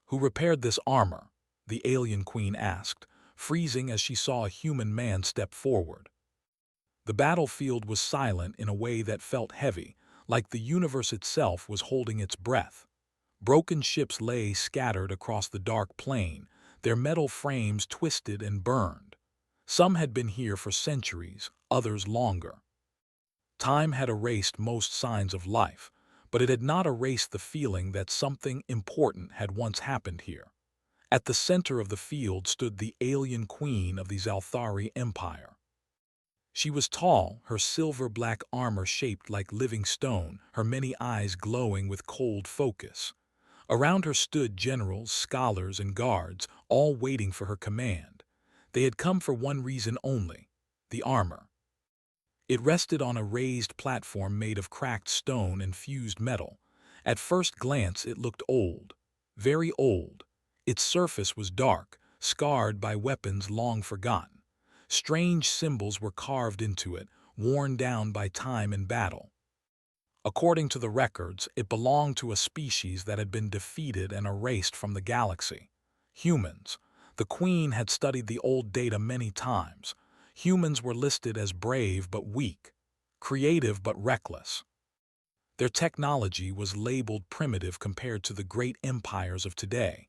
"Who repaired this armor?" the alien queen asked, freezing as she saw a human man step forward. The battlefield was silent in a way that felt heavy, like the universe itself was holding its breath. Broken ships lay scattered across the dark plain, their metal frames twisted and burned. Some had been here for centuries, others longer. Time had erased most signs of life, but it had not erased the feeling that something important had once happened here. At the center of the field stood the alien queen of the Zalthari Empire. She was tall, her silver-black armor shaped like living stone, her many eyes glowing with cold focus. Around her stood generals, scholars, and guards, all waiting for her command. They had come for one reason only: the armor. It rested on a raised platform made of cracked stone and fused metal. At first glance it looked old, very old. Its surface was dark, scarred by weapons long forgotten. Strange symbols were carved into it, worn down by time and battle. According to the records, it belonged to a species that had been defeated and erased from the galaxy. Humans. The Queen had studied the old data many times. Humans were listed as brave but weak, creative but reckless. Their technology was labeled primitive compared to the great empires of today.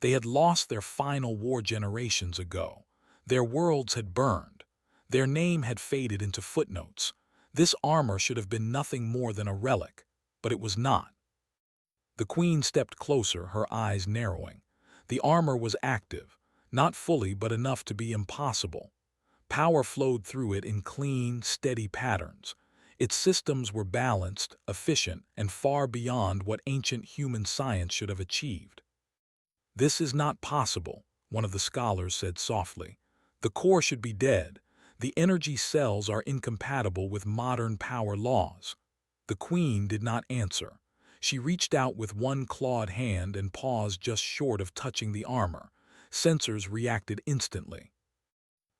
They had lost their final war generations ago. Their worlds had burned. Their name had faded into footnotes. This armor should have been nothing more than a relic, but it was not. The Queen stepped closer, her eyes narrowing. The armor was active, not fully but enough to be impossible. Power flowed through it in clean, steady patterns. Its systems were balanced, efficient, and far beyond what ancient human science should have achieved. "This is not possible," one of the scholars said softly. "The core should be dead. The energy cells are incompatible with modern power laws." The Queen did not answer. She reached out with one clawed hand and paused just short of touching the armor. Sensors reacted instantly.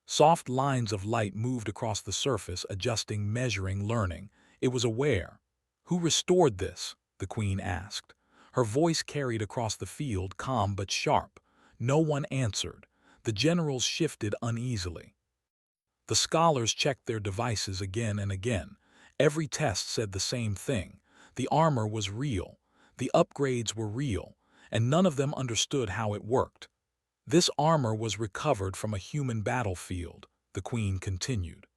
Soft lines of light moved across the surface, adjusting, measuring, learning. It was aware. "Who restored this?" the Queen asked. Her voice carried across the field, calm but sharp. No one answered. The generals shifted uneasily. The scholars checked their devices again and again. Every test said the same thing. The armor was real. The upgrades were real, and none of them understood how it worked. "This armor was recovered from a human battlefield," the Queen continued.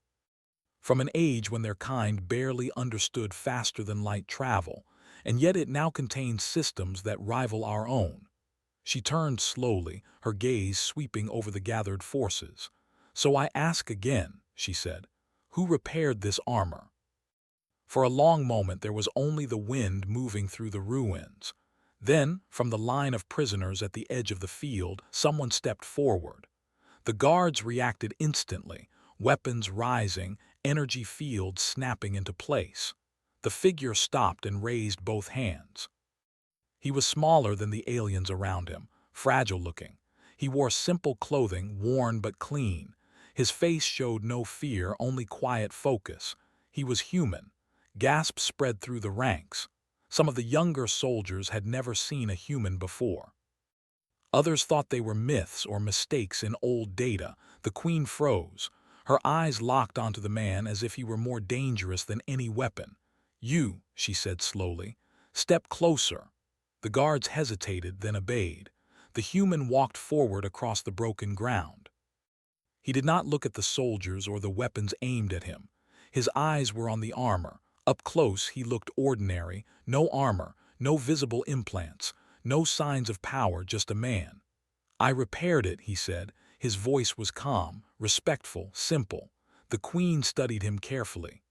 "From an age when their kind barely understood faster-than-light travel, and yet it now contains systems that rival our own." She turned slowly, her gaze sweeping over the gathered forces. "So I ask again," she said, "who repaired this armor?" For a long moment there was only the wind moving through the ruins. Then, from the line of prisoners at the edge of the field, someone stepped forward. The guards reacted instantly, weapons rising, energy fields snapping into place. The figure stopped and raised both hands. He was smaller than the aliens around him, fragile-looking. He wore simple clothing, worn but clean. His face showed no fear, only quiet focus. He was human. Gasps spread through the ranks. Some of the younger soldiers had never seen a human before. Others thought they were myths or mistakes in old data. The Queen froze. Her eyes locked onto the man as if he were more dangerous than any weapon. "You," she said slowly, "step closer." The guards hesitated, then obeyed. The human walked forward across the broken ground. He did not look at the soldiers or the weapons aimed at him. His eyes were on the armor. Up close, he looked ordinary. No armor, no visible implants, no signs of power, just a man. "I repaired it," he said. His voice was calm, respectful, simple. The Queen studied him carefully.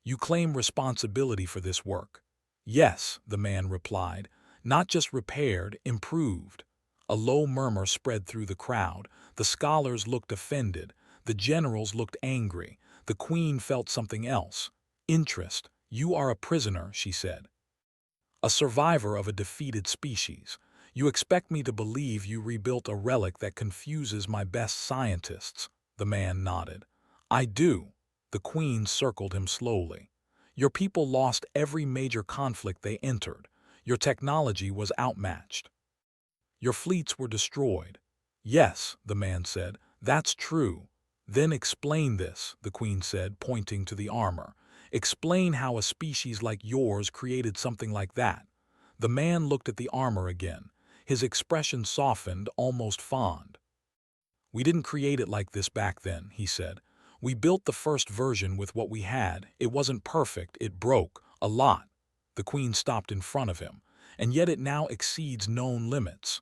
"You claim responsibility for this work?" "Yes," the man replied. "Not just repaired, improved." A low murmur spread through the crowd. The scholars looked offended. The generals looked angry. The Queen felt something else. Interest. "You are a prisoner," she said. "A survivor of a defeated species. You expect me to believe you rebuilt a relic that confuses my best scientists." The man nodded. "I do." The Queen circled him slowly. "Your people lost every major conflict they entered. Your technology was outmatched. Your fleets were destroyed. Yes, the man said, that's true. Then explain this, the queen said, pointing to the armor. Explain how a species like yours created something like that. The man looked at the armor again. His expression softened, almost fond. We didn't create it like this back then, he said. We built the first version with what we had. It wasn't perfect, it broke, a lot. The queen stopped in front of him, and yet it now exceeds known limits.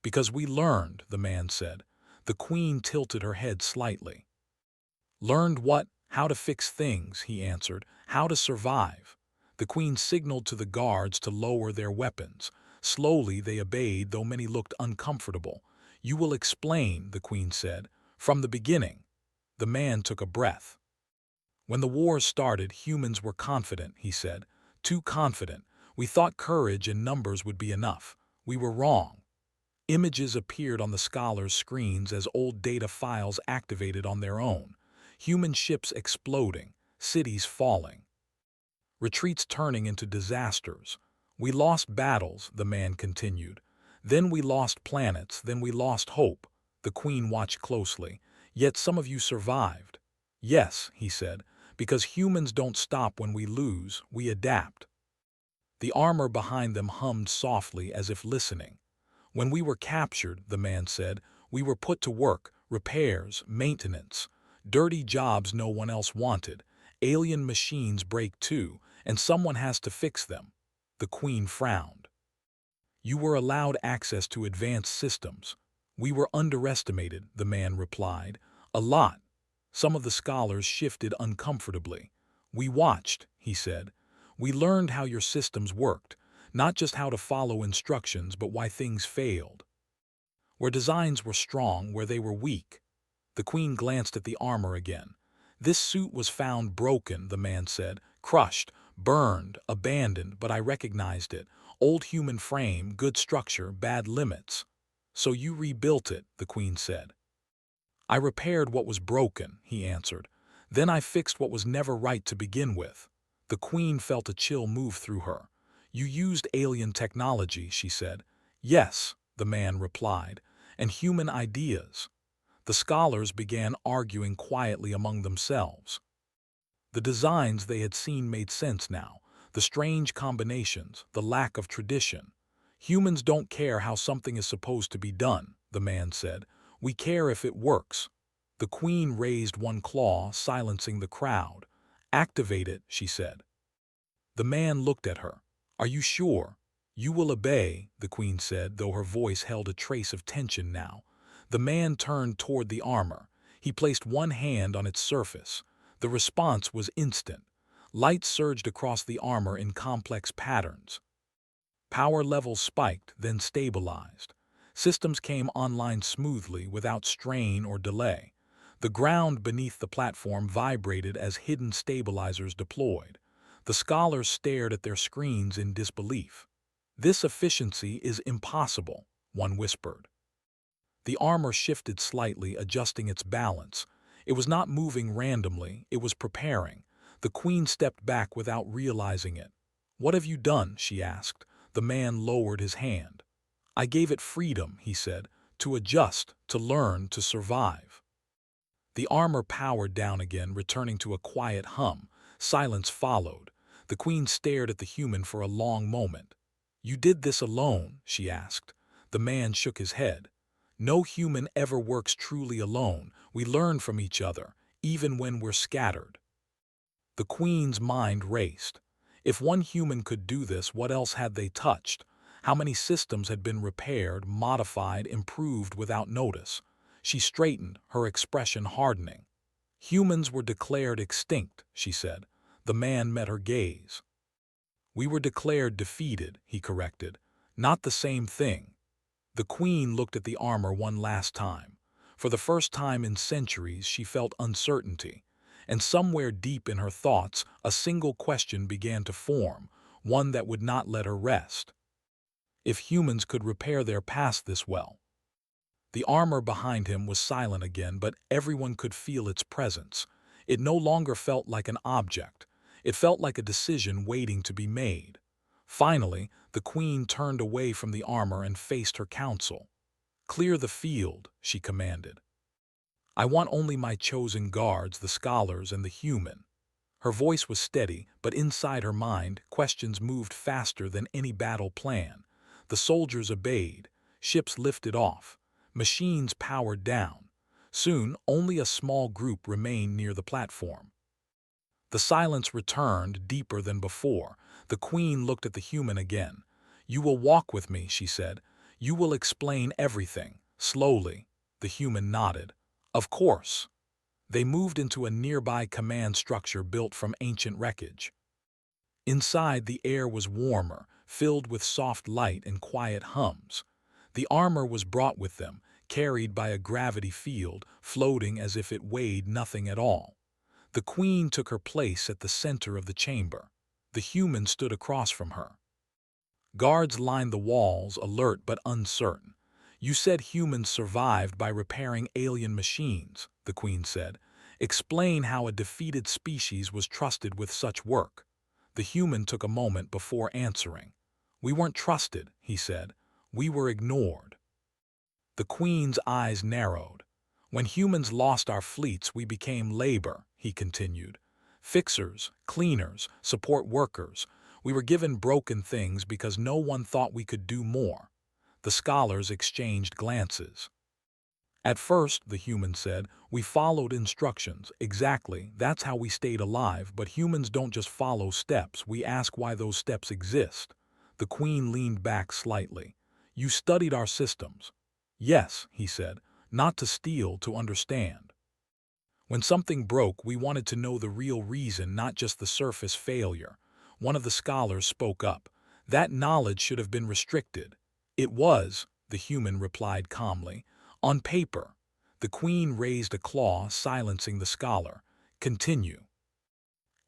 Because we learned, the man said. The queen tilted her head slightly. Learned what? How to fix things, he answered. How to survive. The queen signaled to the guards to lower their weapons. Slowly they obeyed, though many looked uncomfortable. You will explain, the queen said, from the beginning. The man took a breath. When the war started, humans were confident, he said. Too confident. We thought courage and numbers would be enough. We were wrong. Images appeared on the scholars' screens as old data files activated on their own. Human ships exploding, cities falling. Retreats turning into disasters. We lost battles, the man continued. Then we lost planets, then we lost hope. The queen watched closely. Yet some of you survived. Yes, he said, because humans don't stop when we lose, we adapt. The armor behind them hummed softly as if listening. When we were captured, the man said, we were put to work, repairs, maintenance. Dirty jobs no one else wanted. Alien machines break too, and someone has to fix them. The queen frowned. You were allowed access to advanced systems. We were underestimated, the man replied. A lot. Some of the scholars shifted uncomfortably. We watched, he said. We learned how your systems worked, not just how to follow instructions, but why things failed. Where designs were strong, where they were weak. The queen glanced at the armor again. This suit was found broken, the man said, crushed, burned, abandoned, but I recognized it. Old human frame, good structure, bad limits. So you rebuilt it, the queen said. I repaired what was broken, he answered. Then I fixed what was never right to begin with. The queen felt a chill move through her. You used alien technology, she said. Yes, the man replied, and human ideas. The scholars began arguing quietly among themselves. The designs they had seen made sense now, the strange combinations, the lack of tradition. Humans don't care how something is supposed to be done, the man said. We care if it works. The queen raised one claw, silencing the crowd. Activate it, she said. The man looked at her. Are you sure? You will obey, the queen said, though her voice held a trace of tension now. The man turned toward the armor. He placed one hand on its surface. The response was instant. Light surged across the armor in complex patterns. Power levels spiked, then stabilized. Systems came online smoothly, without strain or delay. The ground beneath the platform vibrated as hidden stabilizers deployed. The scholars stared at their screens in disbelief. This efficiency is impossible, one whispered. The armor shifted slightly, adjusting its balance. It was not moving randomly, it was preparing. The queen stepped back without realizing it. What have you done? She asked. The man lowered his hand. I gave it freedom, he said, to adjust, to learn, to survive. The armor powered down again, returning to a quiet hum. Silence followed. The queen stared at the human for a long moment. You did this alone? She asked. The man shook his head. No human ever works truly alone. We learn from each other, even when we're scattered. The queen's mind raced. If one human could do this, what else had they touched? How many systems had been repaired, modified, improved without notice? She straightened, her expression hardening. Humans were declared extinct, she said. The man met her gaze. We were declared defeated, he corrected. Not the same thing. The queen looked at the armor one last time. For the first time in centuries, she felt uncertainty. And somewhere deep in her thoughts, a single question began to form, one that would not let her rest. If humans could repair their past this well. The armor behind him was silent again, but everyone could feel its presence. It no longer felt like an object. It felt like a decision waiting to be made. Finally, The queen turned away from the armor and faced her council. "Clear the field," she commanded. "I want only my chosen guards, the scholars and the human." Her voice was steady, but inside her mind, questions moved faster than any battle plan. The soldiers obeyed, ships lifted off, machines powered down. Soon, only a small group remained near the platform. The silence returned, deeper than before. The queen looked at the human again. "You will walk with me," she said. "You will explain everything." Slowly, the human nodded. "Of course." They moved into a nearby command structure built from ancient wreckage. Inside, the air was warmer, filled with soft light and quiet hums. The armor was brought with them, carried by a gravity field, floating as if it weighed nothing at all. The queen took her place at the center of the chamber. The human stood across from her. Guards lined the walls, alert but uncertain. "You said humans survived by repairing alien machines," the queen said. "Explain how a defeated species was trusted with such work." The human took a moment before answering. "We weren't trusted," he said. "We were ignored." The queen's eyes narrowed. "When humans lost our fleets, we became labor," he continued. "Fixers, cleaners, support workers. We were given broken things because no one thought we could do more." The scholars exchanged glances. "At first," the human said, "we followed instructions. Exactly, that's how we stayed alive, but humans don't just follow steps, we ask why those steps exist." The queen leaned back slightly. "You studied our systems." "Yes," he said, "not to steal, to understand. When something broke, we wanted to know the real reason, not just the surface failure." One of the scholars spoke up. "That knowledge should have been restricted." "It was," the human replied calmly. "On paper." The queen raised a claw, silencing the scholar. "Continue."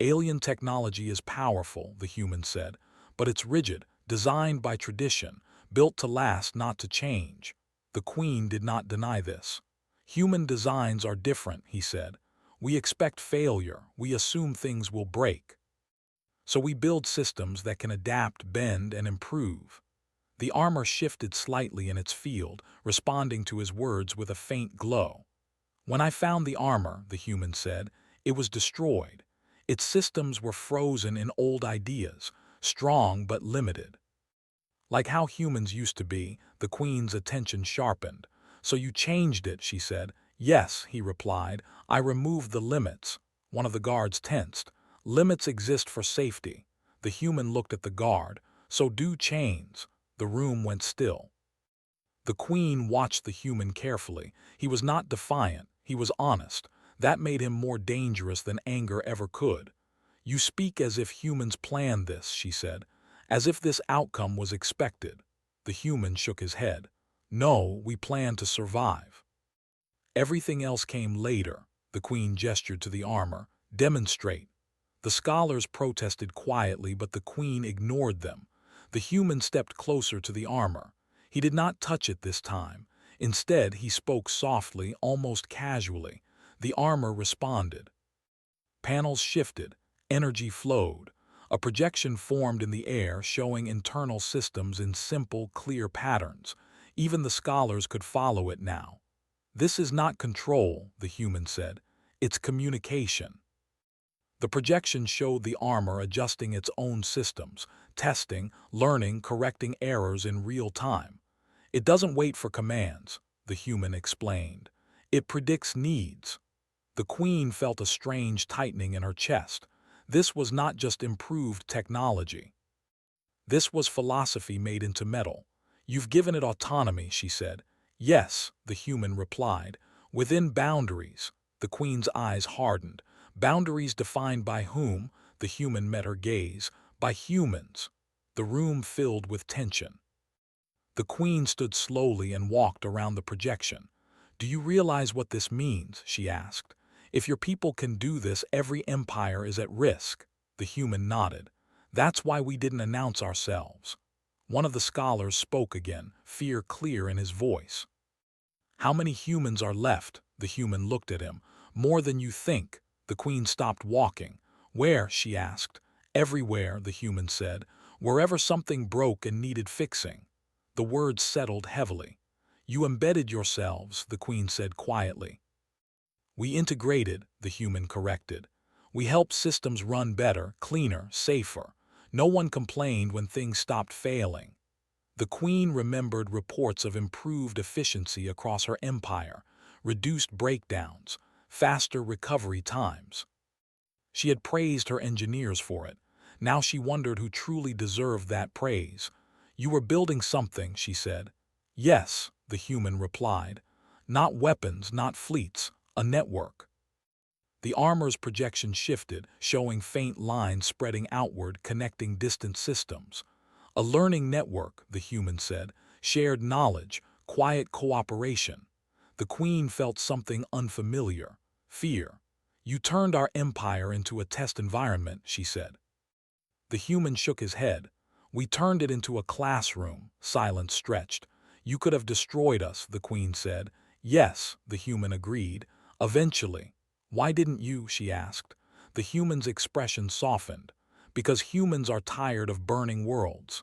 "Alien technology is powerful," the human said, "but it's rigid, designed by tradition, built to last, not to change." The queen did not deny this. "Human designs are different," he said. "We expect failure, we assume things will break. So we build systems that can adapt, bend, and improve." The armor shifted slightly in its field, responding to his words with a faint glow. "When I found the armor," the human said, "it was destroyed. Its systems were frozen in old ideas, strong but limited." "Like how humans used to be," the queen's attention sharpened. "So you changed it," she said. "Yes," he replied. "I removed the limits." One of the guards tensed. "Limits exist for safety." The human looked at the guard. "So do chains." The room went still. The queen watched the human carefully. He was not defiant, he was honest. That made him more dangerous than anger ever could. "You speak as if humans planned this," she said. "As if this outcome was expected." The human shook his head. "No, we planned to survive. Everything else came later." The queen gestured to the armor. "Demonstrate." The scholars protested quietly, but the queen ignored them. The human stepped closer to the armor. He did not touch it this time. Instead, he spoke softly, almost casually. The armor responded. Panels shifted, energy flowed. A projection formed in the air, showing internal systems in simple, clear patterns. Even the scholars could follow it now. "This is not control," the human said. "It's communication." The projection showed the armor adjusting its own systems, testing, learning, correcting errors in real time. "It doesn't wait for commands," the human explained. "It predicts needs." The queen felt a strange tightening in her chest. This was not just improved technology. This was philosophy made into metal. "You've given it autonomy," she said. "Yes," the human replied. "Within boundaries." The queen's eyes hardened. "Boundaries defined by whom?" The human met her gaze. "By humans." The room filled with tension. The queen stood slowly and walked around the projection. "Do you realize what this means?" she asked. "If your people can do this, every empire is at risk." The human nodded. "That's why we didn't announce ourselves." One of the scholars spoke again, fear clear in his voice. "How many humans are left?" The human looked at him. "More than you think." The queen stopped walking. "Where?" she asked. "Everywhere," the human said. Wherever something broke and needed fixing. The words settled heavily. You embedded yourselves, the Queen said quietly. We integrated, the human corrected. We helped systems run better, cleaner, safer. No one complained when things stopped failing. The Queen remembered reports of improved efficiency across her empire, reduced breakdowns, faster recovery times. She had praised her engineers for it. Now she wondered who truly deserved that praise. You were building something, she said. Yes, the human replied. Not weapons, not fleets, a network. The armor's projection shifted, showing faint lines spreading outward, connecting distant systems. A learning network, the human said, shared knowledge, quiet cooperation. The Queen felt something unfamiliar, fear. You turned our empire into a test environment, she said. The human shook his head. We turned it into a classroom, silence stretched. You could have destroyed us, the Queen said. Yes, the human agreed. Eventually. Why didn't you, she asked. The human's expression softened. Because humans are tired of burning worlds.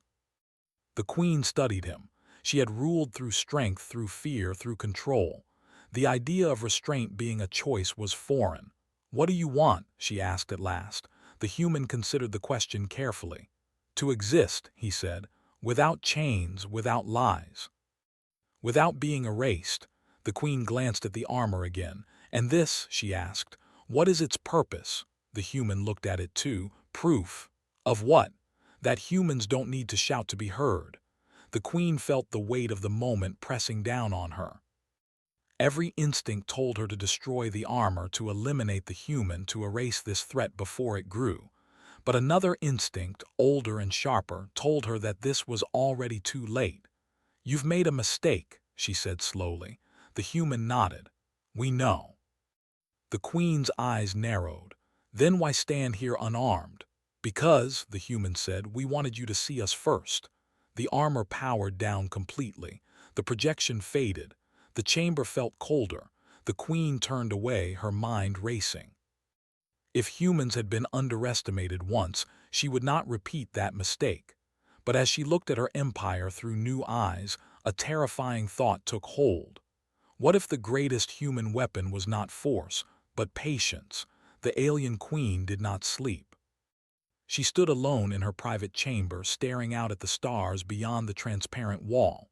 The Queen studied him. She had ruled through strength, through fear, through control. The idea of restraint being a choice was foreign. What do you want? She asked at last. The human considered the question carefully. To exist, he said, without chains, without lies. Without being erased. The Queen glanced at the armor again. And this, she asked, what is its purpose? The human looked at it too. Proof. Of what? That humans don't need to shout to be heard. The Queen felt the weight of the moment pressing down on her. Every instinct told her to destroy the armor, to eliminate the human, to erase this threat before it grew. But another instinct, older and sharper, told her that this was already too late. You've made a mistake, she said slowly. The human nodded. We know. The Queen's eyes narrowed. Then why stand here unarmed? Because, the human said, we wanted you to see us first. The armor powered down completely. The projection faded. The chamber felt colder. The Queen turned away, her mind racing. If humans had been underestimated once, she would not repeat that mistake. But as she looked at her empire through new eyes, a terrifying thought took hold. What if the greatest human weapon was not force, but patience? The alien Queen did not sleep. She stood alone in her private chamber, staring out at the stars beyond the transparent wall.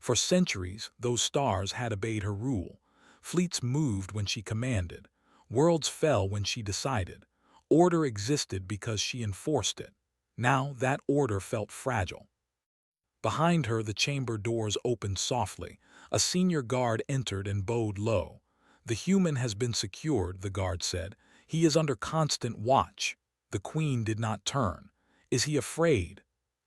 For centuries, those stars had obeyed her rule. Fleets moved when she commanded. Worlds fell when she decided. Order existed because she enforced it. Now that order felt fragile. Behind her, the chamber doors opened softly. A senior guard entered and bowed low. The human has been secured, the guard said. He is under constant watch. The Queen did not turn. Is he afraid?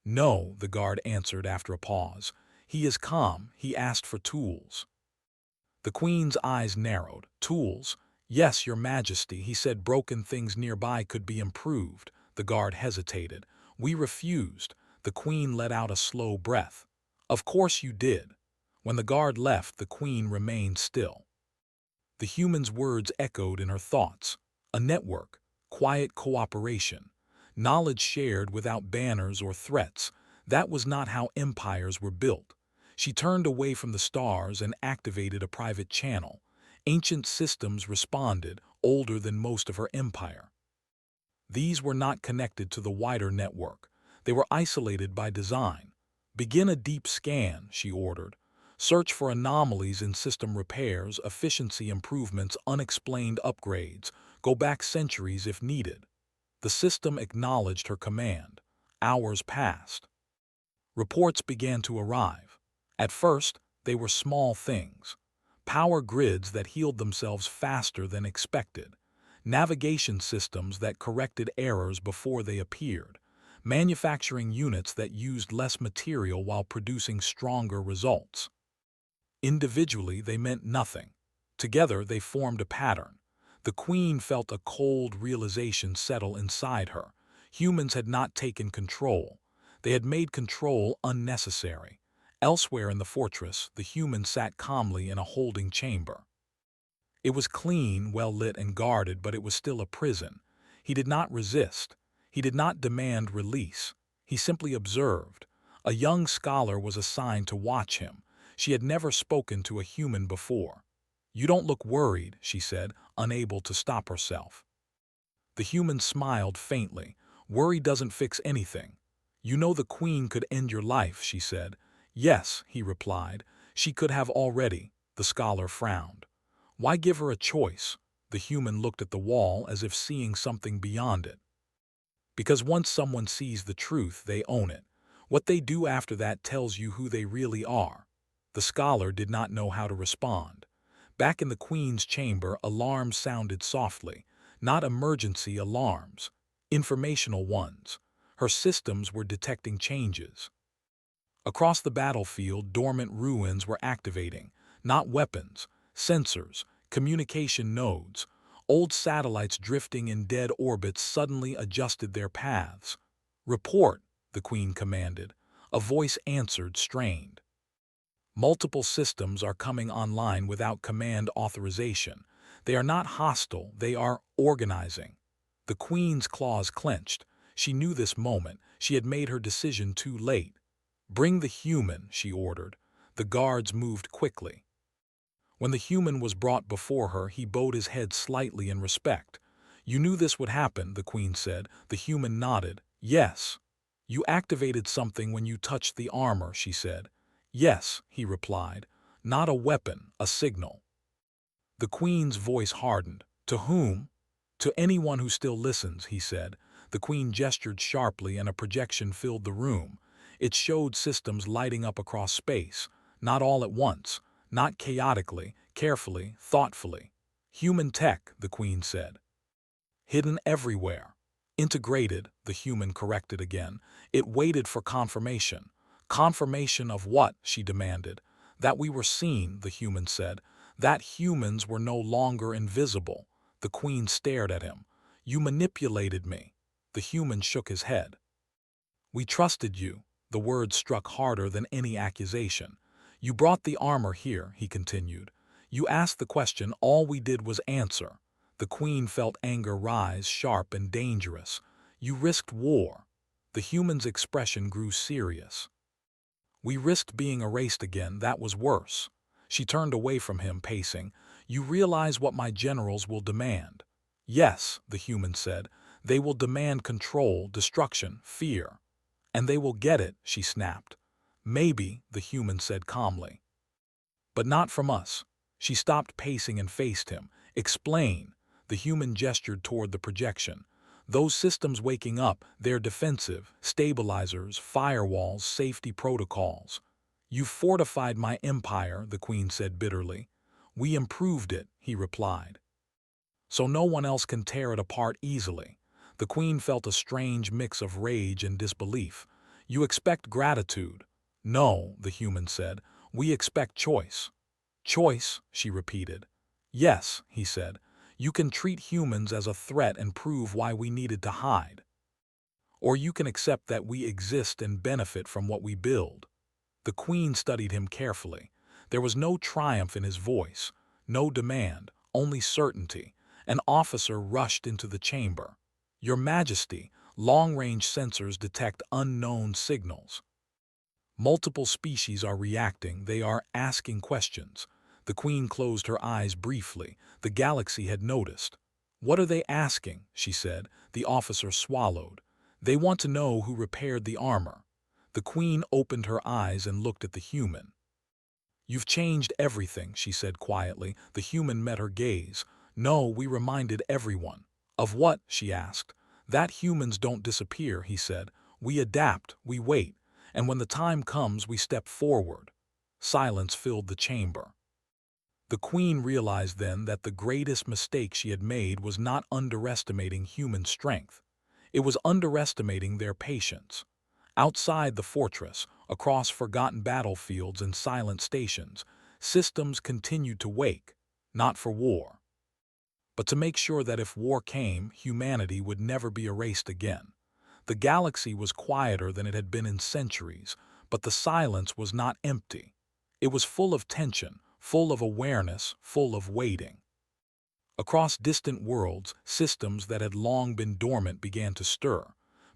No, the guard answered after a pause. He is calm. He asked for tools. The Queen's eyes narrowed. Tools? Yes, Your Majesty, he said. Broken things nearby could be improved. The guard hesitated. We refused. The Queen let out a slow breath. Of course you did. When the guard left, the Queen remained still. The human's words echoed in her thoughts. A network, quiet cooperation, knowledge shared without banners or threats. That was not how empires were built. She turned away from the stars and activated a private channel. Ancient systems responded, older than most of her empire. These were not connected to the wider network. They were isolated by design. Begin a deep scan, she ordered. Search for anomalies in system repairs, efficiency improvements, unexplained upgrades. Go back centuries if needed. The system acknowledged her command. Hours passed. Reports began to arrive. At first, they were small things. Power grids that healed themselves faster than expected. Navigation systems that corrected errors before they appeared. Manufacturing units that used less material while producing stronger results. Individually, they meant nothing. Together, they formed a pattern. The Queen felt a cold realization settle inside her. Humans had not taken control. They had made control unnecessary. Elsewhere in the fortress, the human sat calmly in a holding chamber. It was clean, well lit and guarded, but it was still a prison. He did not resist. He did not demand release. He simply observed. A young scholar was assigned to watch him. She had never spoken to a human before. "You don't look worried," she said, unable to stop herself. The human smiled faintly. "Worry doesn't fix anything." "You know the queen could end your life," she said. "Yes," he replied. "She could have already." The scholar frowned. "Why give her a choice?" The human looked at the wall as if seeing something beyond it. "Because once someone sees the truth, they own it. What they do after that tells you who they really are." The scholar did not know how to respond. Back in the queen's chamber, alarms sounded softly. Not emergency alarms, informational ones. Her systems were detecting changes. Across the battlefield, dormant ruins were activating. Not weapons, sensors, communication nodes. Old satellites drifting in dead orbits suddenly adjusted their paths. "Report," the queen commanded. A voice answered, strained. "Multiple systems are coming online without command authorization. They are not hostile, they are organizing." The queen's claws clenched. She knew this moment. She had made her decision too late. "Bring the human," she ordered. The guards moved quickly. When the human was brought before her, he bowed his head slightly in respect. "You knew this would happen," the queen said. The human nodded. "Yes." "You activated something when you touched the armor," she said. "Yes," he replied. "Not a weapon, a signal." The queen's voice hardened. "To whom?" "To anyone who still listens," he said. The queen gestured sharply and a projection filled the room. It showed systems lighting up across space, not all at once, not chaotically, carefully, thoughtfully. "Human tech," the queen said. "Hidden everywhere." "Integrated," the human corrected again. It waited for confirmation. "Confirmation of what?" she demanded. "That we were seen," the human said. "That humans were no longer invisible." The queen stared at him. "You manipulated me." The human shook his head. "We trusted you." The words struck harder than any accusation. "You brought the armor here," he continued. "You asked the question, all we did was answer." The queen felt anger rise, sharp and dangerous. "You risked war." The human's expression grew serious. "We risked being erased again, that was worse." She turned away from him, pacing. "You realize what my generals will demand?" "Yes," the human said. "They will demand control, destruction, fear." "And they will get it," she snapped. "Maybe," the human said calmly. "But not from us." She stopped pacing and faced him. "Explain." The human gestured toward the projection. "Those systems waking up, they're defensive, stabilizers, firewalls, safety protocols." "You fortified my empire," the queen said bitterly. "We improved it," he replied. "So no one else can tear it apart easily." The queen felt a strange mix of rage and disbelief. "You expect gratitude." "No," the human said. "We expect choice." "Choice," she repeated. "Yes," he said. "You can treat humans as a threat and prove why we needed to hide. Or you can accept that we exist and benefit from what we build." The queen studied him carefully. There was no triumph in his voice, no demand, only certainty. An officer rushed into the chamber. "Your Majesty, long-range sensors detect unknown signals. Multiple species are reacting, they are asking questions." The queen closed her eyes briefly. The galaxy had noticed. "What are they asking?" she said. The officer swallowed. "They want to know who repaired the armor." The queen opened her eyes and looked at the human. "You've changed everything," she said quietly. The human met her gaze. "No, we reminded everyone." "Of what?" she asked. "That humans don't disappear," he said. "We adapt, we wait, and when the time comes, we step forward." Silence filled the chamber. The queen realized then that the greatest mistake she had made was not underestimating human strength. It was underestimating their patience. Outside the fortress, across forgotten battlefields and silent stations, systems continued to wake, not for war, but to make sure that if war came, humanity would never be erased again. The galaxy was quieter than it had been in centuries, but the silence was not empty. It was full of tension, full of awareness, full of waiting. Across distant worlds, systems that had long been dormant began to stir.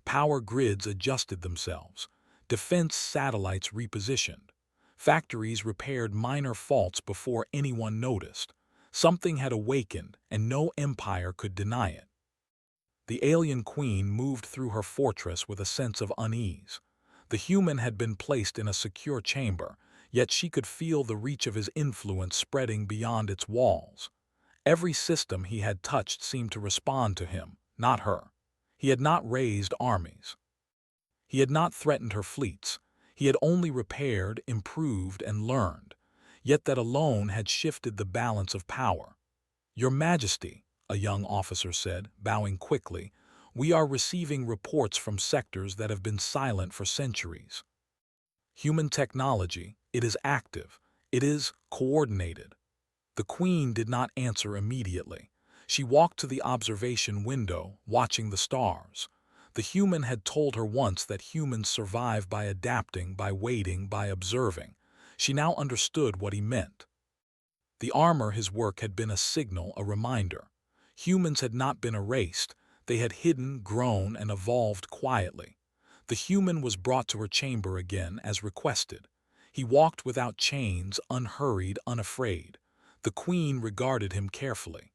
Power grids adjusted themselves. Defense satellites repositioned. Factories repaired minor faults before anyone noticed. Something had awakened, and no empire could deny it. The alien queen moved through her fortress with a sense of unease. The human had been placed in a secure chamber, yet she could feel the reach of his influence spreading beyond its walls. Every system he had touched seemed to respond to him, not her. He had not raised armies. He had not threatened her fleets. He had only repaired, improved, and learned. Yet that alone had shifted the balance of power. "Your Majesty," a young officer said, bowing quickly, "we are receiving reports from sectors that have been silent for centuries. Human technology, it is active. It is coordinated." The Queen did not answer immediately. She walked to the observation window, watching the stars. The human had told her once that humans survive by adapting, by waiting, by observing. She now understood what he meant. The armor, his work, had been a signal, a reminder. Humans had not been erased. They had hidden, grown, and evolved quietly. The human was brought to her chamber again, as requested. He walked without chains, unhurried, unafraid. The Queen regarded him carefully.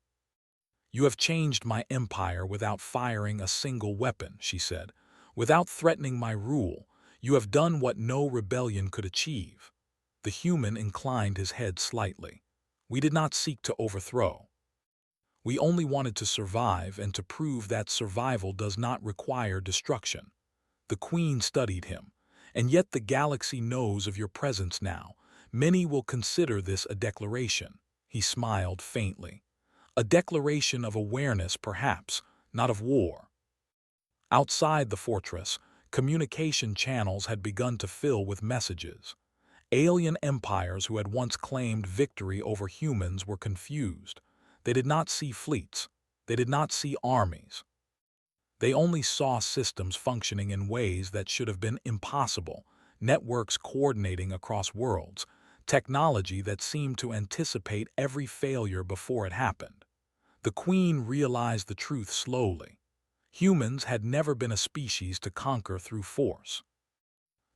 "You have changed my empire without firing a single weapon," she said. "Without threatening my rule, you have done what no rebellion could achieve." The human inclined his head slightly. "We did not seek to overthrow. We only wanted to survive and to prove that survival does not require destruction." The Queen studied him. "And yet the galaxy knows of your presence now. Many will consider this a declaration." He smiled faintly. "A declaration of awareness, perhaps, not of war." Outside the fortress, communication channels had begun to fill with messages. Alien empires who had once claimed victory over humans were confused. They did not see fleets. They did not see armies. They only saw systems functioning in ways that should have been impossible, networks coordinating across worlds, technology that seemed to anticipate every failure before it happened. The Queen realized the truth slowly. Humans had never been a species to conquer through force.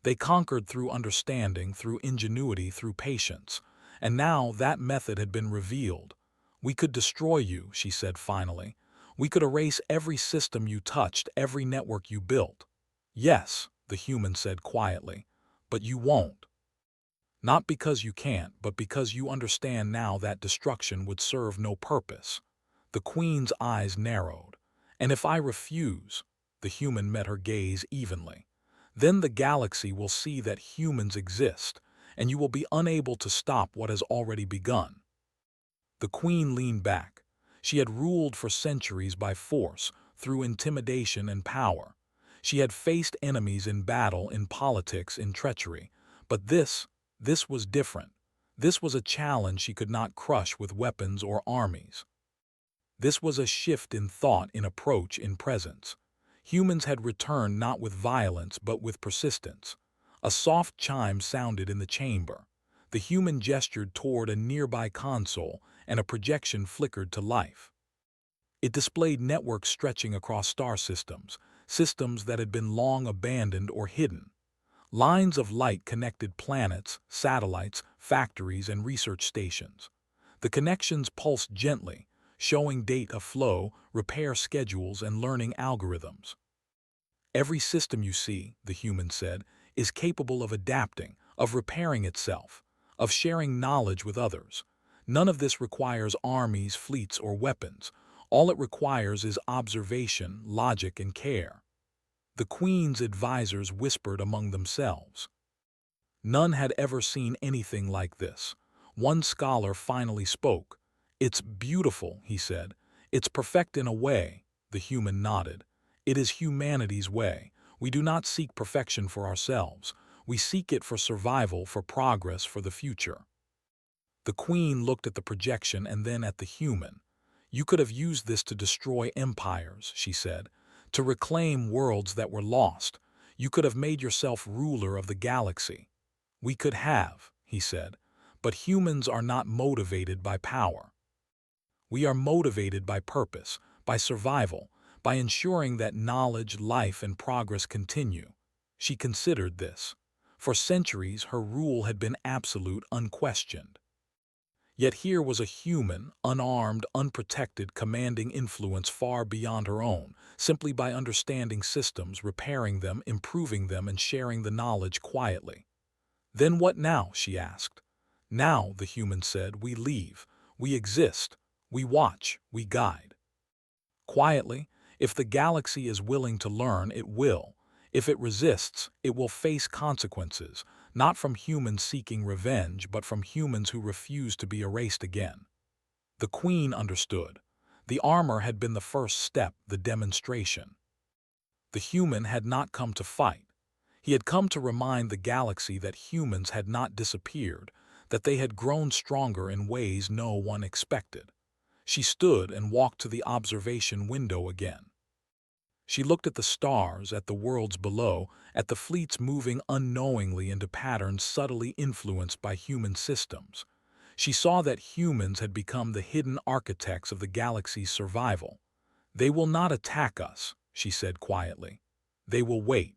They conquered through understanding, through ingenuity, through patience. And now that method had been revealed. "We could destroy you," she said finally. "We could erase every system you touched, every network you built." "Yes," the human said quietly, "but you won't. Not because you can't, but because you understand now that destruction would serve no purpose." The Queen's eyes narrowed. "And if I refuse?" The human met her gaze evenly. "Then the galaxy will see that humans exist, and you will be unable to stop what has already begun." The Queen leaned back. She had ruled for centuries by force, through intimidation and power. She had faced enemies in battle, in politics, in treachery. But this was different. This was a challenge she could not crush with weapons or armies. This was a shift in thought, in approach, in presence. Humans had returned not with violence but with persistence. A soft chime sounded in the chamber. The human gestured toward a nearby console, and a projection flickered to life. It displayed networks stretching across star systems, systems that had been long abandoned or hidden. Lines of light connected planets, satellites, factories, and research stations. The connections pulsed gently, showing data flow, repair schedules, and learning algorithms. "Every system you see," the human said, "is capable of adapting, of repairing itself, of sharing knowledge with others. None of this requires armies, fleets, or weapons. All it requires is observation, logic, and care." The Queen's advisors whispered among themselves. None had ever seen anything like this. One scholar finally spoke. "It's beautiful," he said. "It's perfect in a way." The human nodded. "It is humanity's way. We do not seek perfection for ourselves. We seek it for survival, for progress, for the future." The Queen looked at the projection and then at the human. "You could have used this to destroy empires," she said, "to reclaim worlds that were lost. You could have made yourself ruler of the galaxy." "We could have," he said, "but humans are not motivated by power. We are motivated by purpose, by survival, by ensuring that knowledge, life, and progress continue. She considered this. For centuries, her rule had been absolute, unquestioned. Yet here was a human, unarmed, unprotected, commanding influence far beyond her own, simply by understanding systems, repairing them, improving them, and sharing the knowledge quietly. "Then what now?" she asked. "Now," the human said, "we leave. We exist. We watch. We guide. Quietly, if the galaxy is willing to learn, it will. If it resists, it will face consequences, not from humans seeking revenge, but from humans who refuse to be erased again." The Queen understood. The armor had been the first step, the demonstration. The human had not come to fight. He had come to remind the galaxy that humans had not disappeared, that they had grown stronger in ways no one expected. She stood and walked to the observation window again. She looked at the stars, at the worlds below, at the fleets moving unknowingly into patterns subtly influenced by human systems. She saw that humans had become the hidden architects of the galaxy's survival. "They will not attack us," she said quietly. "They will wait.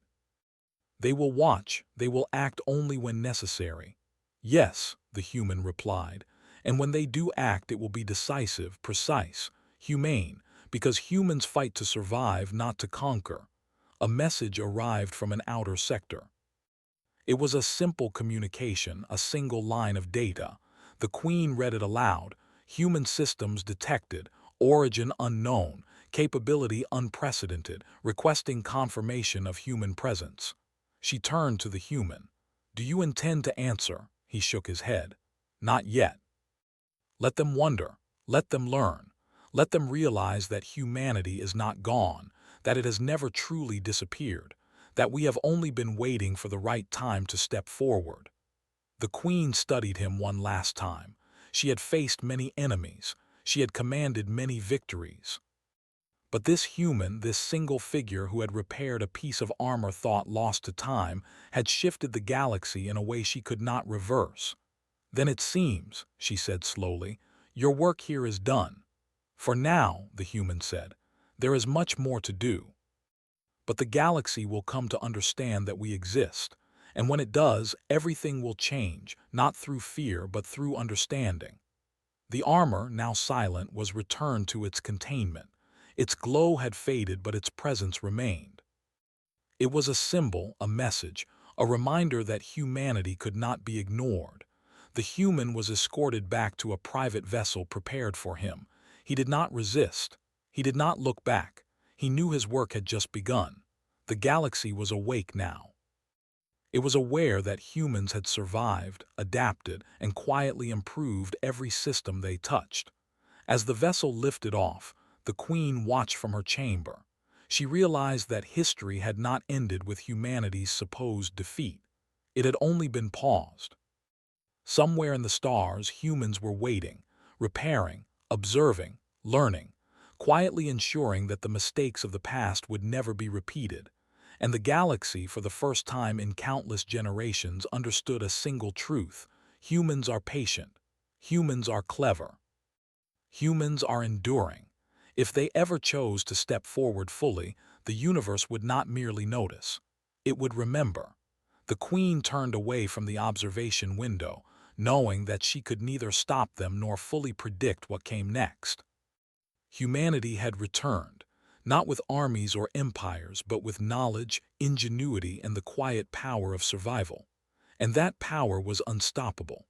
They will watch. They will act only when necessary." "Yes," the human replied, "and when they do act, it will be decisive, precise, humane, because humans fight to survive, not to conquer." A message arrived from an outer sector. It was a simple communication, a single line of data. The Queen read it aloud. "Human systems detected, origin unknown, capability unprecedented, requesting confirmation of human presence." She turned to the human. "Do you intend to answer?" He shook his head. "Not yet. Let them wonder. Let them learn. Let them realize that humanity is not gone, that it has never truly disappeared, that we have only been waiting for the right time to step forward." The Queen studied him one last time. She had faced many enemies. She had commanded many victories. But this human, this single figure who had repaired a piece of armor thought lost to time, had shifted the galaxy in a way she could not reverse. "Then it seems," she said slowly, "your work here is done. For now," the human said, "there is much more to do. But the galaxy will come to understand that we exist, and when it does, everything will change, not through fear but through understanding." The armor, now silent, was returned to its containment. Its glow had faded, but its presence remained. It was a symbol, a message, a reminder that humanity could not be ignored. The human was escorted back to a private vessel prepared for him. He did not resist. He did not look back. He knew his work had just begun. The galaxy was awake now. It was aware that humans had survived, adapted, and quietly improved every system they touched. As the vessel lifted off, the Queen watched from her chamber. She realized that history had not ended with humanity's supposed defeat. It had only been paused. Somewhere in the stars, humans were waiting, repairing, observing, learning, quietly ensuring that the mistakes of the past would never be repeated. And the galaxy, for the first time in countless generations, understood a single truth: humans are patient. Humans are clever. Humans are enduring. If they ever chose to step forward fully, the universe would not merely notice. It would remember. The Queen turned away from the observation window, knowing that she could neither stop them nor fully predict what came next. Humanity had returned, not with armies or empires, but with knowledge, ingenuity, and the quiet power of survival. And that power was unstoppable.